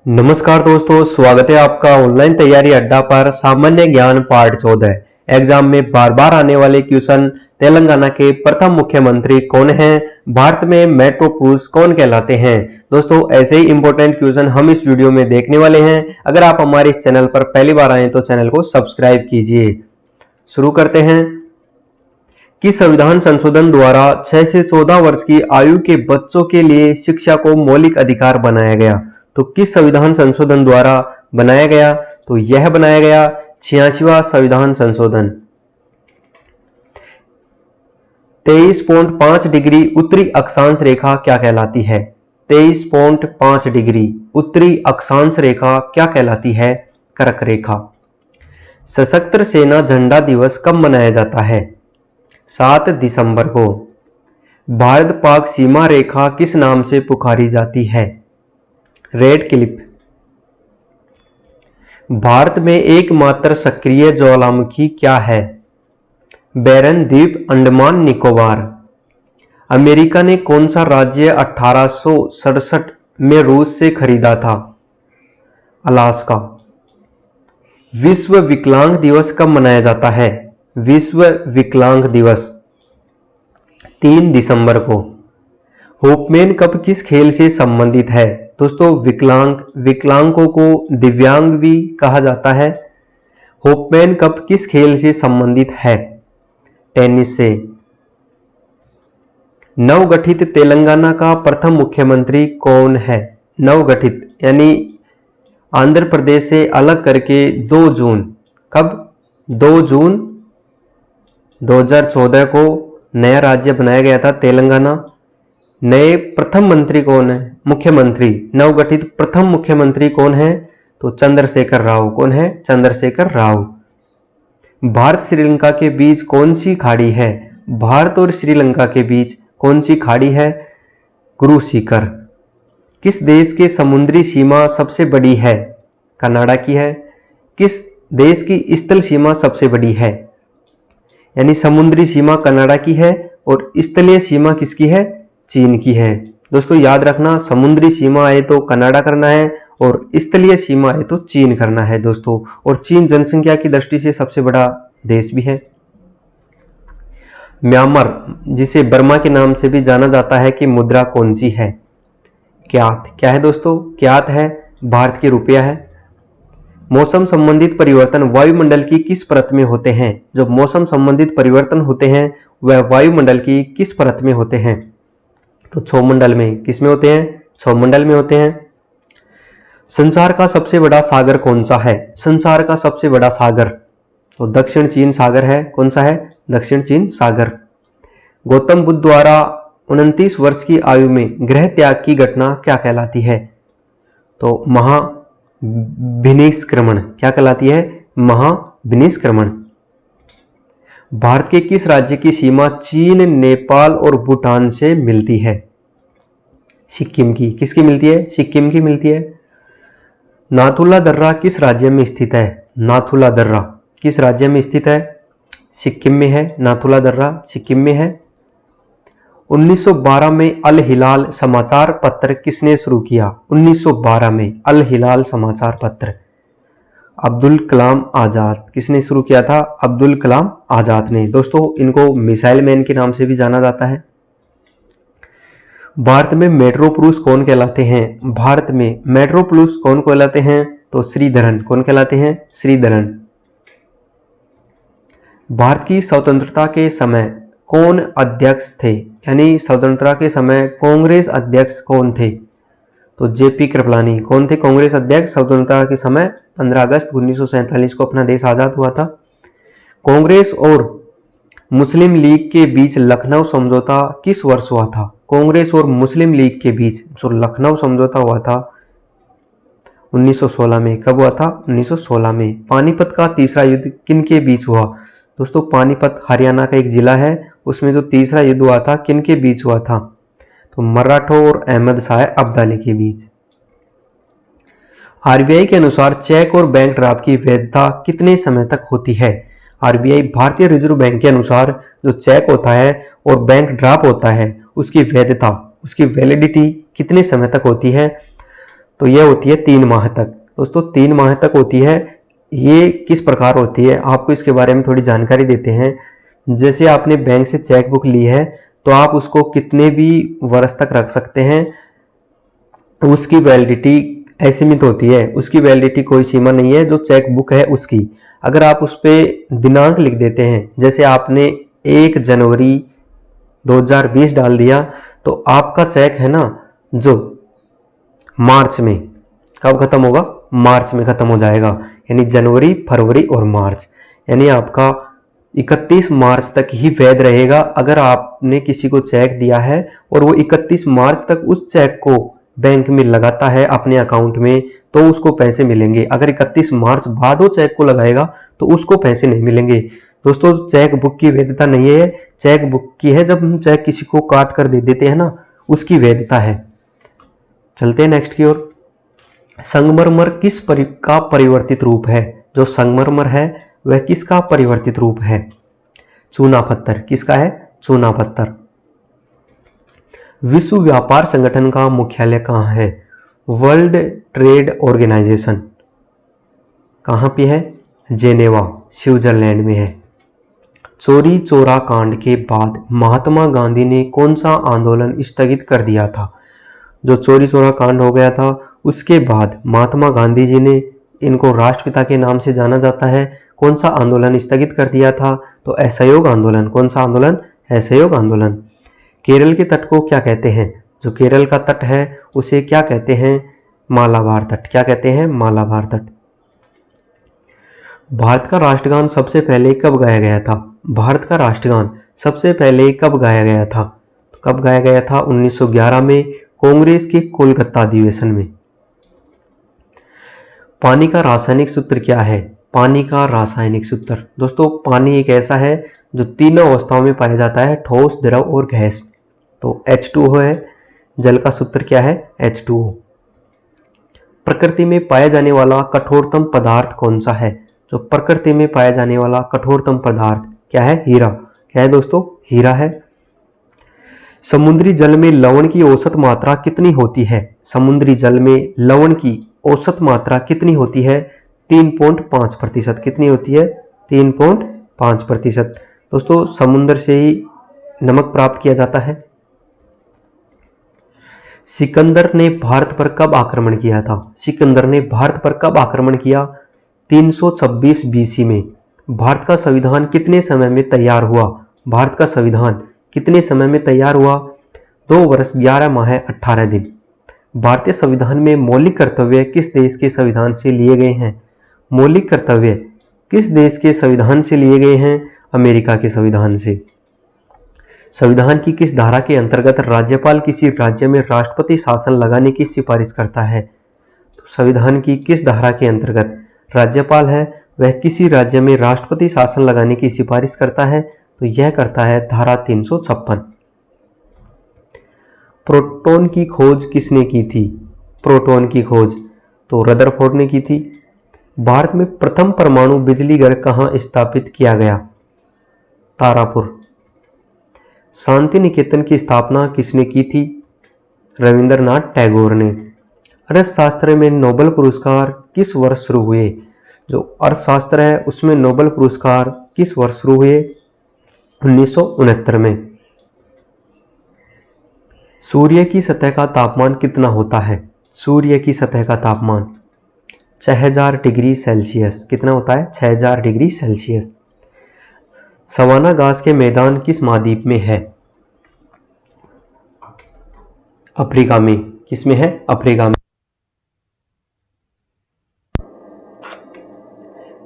नमस्कार दोस्तों, स्वागत है आपका ऑनलाइन तैयारी अड्डा पर। सामान्य ज्ञान पार्ट 14 एग्जाम में बार बार आने वाले क्वेश्चन। तेलंगाना के प्रथम मुख्यमंत्री कौन हैं? भारत में मेट्रो पुरुष कौन कहलाते हैं? दोस्तों, ऐसे ही इंपॉर्टेंट क्वेश्चन हम इस वीडियो में देखने वाले हैं। अगर आप हमारे इस चैनल पर पहली बार आए तो चैनल को सब्सक्राइब कीजिए। शुरू करते हैं। कि संविधान संशोधन द्वारा 6 से 14 वर्ष की आयु के बच्चों के लिए शिक्षा को मौलिक अधिकार बनाया गया? तो किस संविधान संशोधन द्वारा बनाया गया? तो यह बनाया गया 86वां संविधान संशोधन। 23.5 डिग्री उत्तरी अक्षांश रेखा क्या कहलाती है? 23.5 डिग्री उत्तरी अक्षांश रेखा क्या कहलाती है? कर्क रेखा। सशस्त्र सेना झंडा दिवस कब मनाया जाता है? 7 दिसंबर को। भारत पाक सीमा रेखा किस नाम से पुकारी जाती है? Red Cliff. भारत में एकमात्र सक्रिय ज्वालामुखी क्या है? बैरन द्वीप, अंडमान निकोबार। अमेरिका ने कौन सा राज्य 1867 में रूस से खरीदा था? अलास्का। विश्व विकलांग दिवस कब मनाया जाता है? विश्व विकलांग दिवस 3 दिसंबर को। होपमैन कप किस खेल से संबंधित है? दोस्तों, विकलांगों को दिव्यांग भी कहा जाता है। होपमैन कप किस खेल से संबंधित है? टेनिस से। नवगठित तेलंगाना का प्रथम मुख्यमंत्री कौन है? नवगठित यानी आंध्र प्रदेश से अलग करके 2 जून। कब? 2 जून 2014 को नया राज्य बनाया गया था तेलंगाना। नए प्रथम मंत्री कौन है? मुख्यमंत्री नवगठित प्रथम मुख्यमंत्री कौन है? तो चंद्रशेखर राव। कौन है? चंद्रशेखर राव। भारत श्रीलंका के बीच कौन सी खाड़ी है? भारत और श्रीलंका के बीच कौन सी खाड़ी है? गुरु शिखर। किस देश की समुद्री सीमा सबसे बड़ी है? कनाडा की है। किस देश की स्थल सीमा सबसे बड़ी है? यानी समुद्री सीमा कनाडा की है और स्थलीय सीमा किसकी है? चीन की है। दोस्तों, याद रखना, समुद्री सीमा है तो कनाडा करना है और स्थलीय सीमा है तो चीन करना है दोस्तों। और चीन जनसंख्या की दृष्टि से सबसे बड़ा देश भी है। म्यांमार, जिसे बर्मा के नाम से भी जाना जाता है, की मुद्रा कौन सी है? क्यात। क्या है दोस्तों? क्यात है, भारत की रुपया है। मौसम संबंधित परिवर्तन वायुमंडल की किस परत में होते हैं? जो मौसम संबंधित परिवर्तन होते हैं वह वायुमंडल की किस परत में होते हैं? तो क्षोमंडल में। किस में होते हैं? क्षोमंडल में होते हैं। संसार का सबसे बड़ा सागर कौन सा है? संसार का सबसे बड़ा सागर तो दक्षिण चीन सागर है। कौन सा है? दक्षिण चीन सागर। गौतम बुद्ध द्वारा 29 वर्ष की आयु में गृह त्याग की घटना क्या कहलाती है? तो महाभिनिष्क्रमण। क्या कहलाती है? महाभिनिष्क्रमण। भारत के किस राज्य की सीमा चीन, नेपाल और भूटान से मिलती है? सिक्किम की। किसकी मिलती है? सिक्किम की मिलती है। नाथुला दर्रा किस राज्य में स्थित है? नाथुला दर्रा किस राज्य में स्थित है? सिक्किम में है। नाथुला दर्रा सिक्किम में है। 1912 में अल हिलाल समाचार पत्र किसने शुरू किया? 1912 में अल हिलाल समाचार पत्र अब्दुल कलाम आजाद। किसने शुरू किया था? अब्दुल कलाम आजाद ने। दोस्तों, इनको मिसाइल मैन के नाम से भी जाना जाता है। भारत में मेट्रो पुरुष कौन कहलाते हैं? भारत में मेट्रो पुरुष कौन कहलाते हैं? तो श्रीधरन। कौन कहलाते हैं? श्रीधरन। भारत की स्वतंत्रता के समय कौन अध्यक्ष थे? यानी स्वतंत्रता के समय कांग्रेस अध्यक्ष कौन थे? तो जेपी कृपलानी। कौन थे कांग्रेस अध्यक्ष स्वतंत्रता के समय? 15 अगस्त 1947 को अपना देश आजाद हुआ था। कांग्रेस और मुस्लिम लीग के बीच लखनऊ समझौता किस वर्ष हुआ था? कांग्रेस और मुस्लिम लीग के बीच जो लखनऊ समझौता हुआ था 1916 में। कब हुआ था? 1916 में। पानीपत का तीसरा युद्ध किन के बीच हुआ? दोस्तों, पानीपत हरियाणा का एक जिला है, उसमें जो तीसरा युद्ध हुआ था किन के बीच हुआ था? तो मराठों और अहमद शाह अब्दाली के बीच। आरबीआई के अनुसार चेक और बैंक ड्राफ्ट की वैधता कितने समय तक होती है? आरबीआई भारतीय रिजर्व बैंक के अनुसार जो चेक होता है और बैंक ड्राफ्ट होता है उसकी वैधता, उसकी वैलिडिटी कितने समय तक होती है? तो यह होती है 3 माह तक। दोस्तों 3 माह तक होती है। ये किस प्रकार होती है आपको इसके बारे में थोड़ी जानकारी देते हैं। जैसे आपने बैंक से चेक बुक ली है तो आप उसको कितने भी वर्ष तक रख सकते हैं, उसकी वैलिडिटी असीमित होती है, उसकी वैलिडिटी कोई सीमा नहीं है जो चेक बुक है उसकी। अगर आप उस पर दिनांक लिख देते हैं, जैसे आपने 1 जनवरी 2020 डाल दिया, तो आपका चेक है ना जो मार्च में कब खत्म होगा, मार्च में खत्म हो जाएगा। यानी जनवरी, फरवरी और मार्च, यानी आपका 31 मार्च तक ही वैध रहेगा। अगर आपने किसी को चेक दिया है और वो 31 मार्च तक उस चेक को बैंक में लगाता है अपने अकाउंट में, तो उसको पैसे मिलेंगे। अगर 31 मार्च बाद वो चेक को लगाएगा तो उसको पैसे नहीं मिलेंगे। दोस्तों चेक बुक की वैधता नहीं है, चेक बुक की है जब हम चेक किसी को काट कर दे देते हैं ना, उसकी वैधता है। चलते हैं नेक्स्ट की ओर। संगमरमर का परिवर्तित रूप है? जो संगमरमर है वह किसका परिवर्तित रूप है? चूना पत्थर। किसका है? चूना पत्थर। विश्व व्यापार संगठन का मुख्यालय कहाँ है? वर्ल्ड ट्रेड ऑर्गेनाइजेशन कहाँ पे है? जेनेवा, स्विट्जरलैंड में है। चोरी चोरा कांड के बाद महात्मा गांधी ने कौन सा आंदोलन स्थगित कर दिया था? जो चोरी चोरा कांड हो गया था उसके बाद महात्मा गांधी जी ने, इनको राष्ट्रपिता के नाम से जाना जाता है, कौन सा आंदोलन स्थगित कर दिया था? तो असहयोग आंदोलन। कौन सा आंदोलन? असहयोग आंदोलन। केरल के तट को क्या कहते हैं? जो केरल का तट है उसे क्या कहते हैं? मालाबार तट। क्या कहते हैं? मालाबार तट। भारत का राष्ट्रगान सबसे पहले कब गाया गया था? भारत का राष्ट्रगान सबसे पहले कब गाया गया था? कब गाया गया था? 1911 में, कांग्रेस के कोलकाता अधिवेशन में। पानी का रासायनिक सूत्र क्या है? पानी का रासायनिक सूत्र, दोस्तों पानी एक ऐसा है जो तीनों अवस्थाओं में पाया जाता है, ठोस, द्रव और गैस। तो H2O है। जल का सूत्र क्या है? H2O। प्रकृति में पाया जाने वाला कठोरतम पदार्थ कौन सा है? जो प्रकृति में पाया जाने वाला कठोरतम पदार्थ क्या है? हीरा। क्या है दोस्तों? हीरा है। समुद्री जल में लवण की औसत मात्रा कितनी होती है? समुद्री जल में लवण की औसत मात्रा कितनी होती है? 3.5%। कितनी होती है? 3.5%। दोस्तों समुद्र से ही नमक प्राप्त किया जाता है। सिकंदर ने भारत पर कब आक्रमण किया था? सिकंदर ने भारत पर कब आक्रमण किया? 326 BC में। भारत का संविधान कितने समय में तैयार हुआ? भारत का संविधान कितने समय में तैयार हुआ? 2 वर्ष 11 माह 18 दिन। भारतीय संविधान में मौलिक कर्तव्य किस देश के संविधान से लिए गए हैं? मौलिक कर्तव्य किस देश के संविधान से लिए गए हैं? अमेरिका के संविधान से। संविधान की किस धारा के अंतर्गत राज्यपाल किसी राज्य में राष्ट्रपति शासन लगाने की सिफारिश करता है? तो संविधान की किस धारा के अंतर्गत राज्यपाल है वह किसी राज्य में राष्ट्रपति शासन लगाने की सिफारिश करता है? तो यह करता है धारा 356। प्रोटॉन की खोज किसने की थी? प्रोटॉन की खोज तो रदरफोर्ड ने की थी। भारत में प्रथम परमाणु बिजली घर कहाँ स्थापित किया गया? तारापुर। शांति निकेतन की स्थापना किसने की थी? रविंद्रनाथ टैगोर ने। अर्थशास्त्र में नोबेल पुरस्कार किस वर्ष शुरू हुए? जो अर्थशास्त्र है उसमें नोबेल पुरस्कार किस वर्ष शुरू हुए? 1969 में। सूर्य की सतह का तापमान कितना होता है? सूर्य की सतह का तापमान 6000 डिग्री सेल्सियस। कितना होता है? 6000 डिग्री सेल्सियस। सवाना घास के मैदान किस महाद्वीप में है? अफ्रीका में। किसमें है? अफ्रीका में।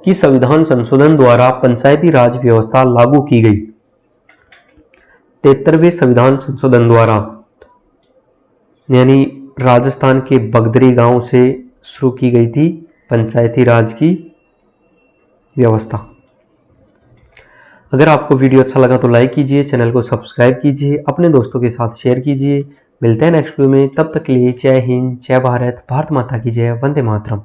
किस संविधान संशोधन द्वारा पंचायती राज व्यवस्था लागू की गई? 73वें संविधान संशोधन द्वारा, यानी राजस्थान के बगदरी गांव से शुरू की गई थी पंचायती राज की व्यवस्था। अगर आपको वीडियो अच्छा लगा तो लाइक कीजिए, चैनल को सब्सक्राइब कीजिए, अपने दोस्तों के साथ शेयर कीजिए। मिलते हैं नेक्स्ट वीडियो में, तब तक के लिए जय हिंद, जय भारत, भारत माता की जय, वंदे मातरम।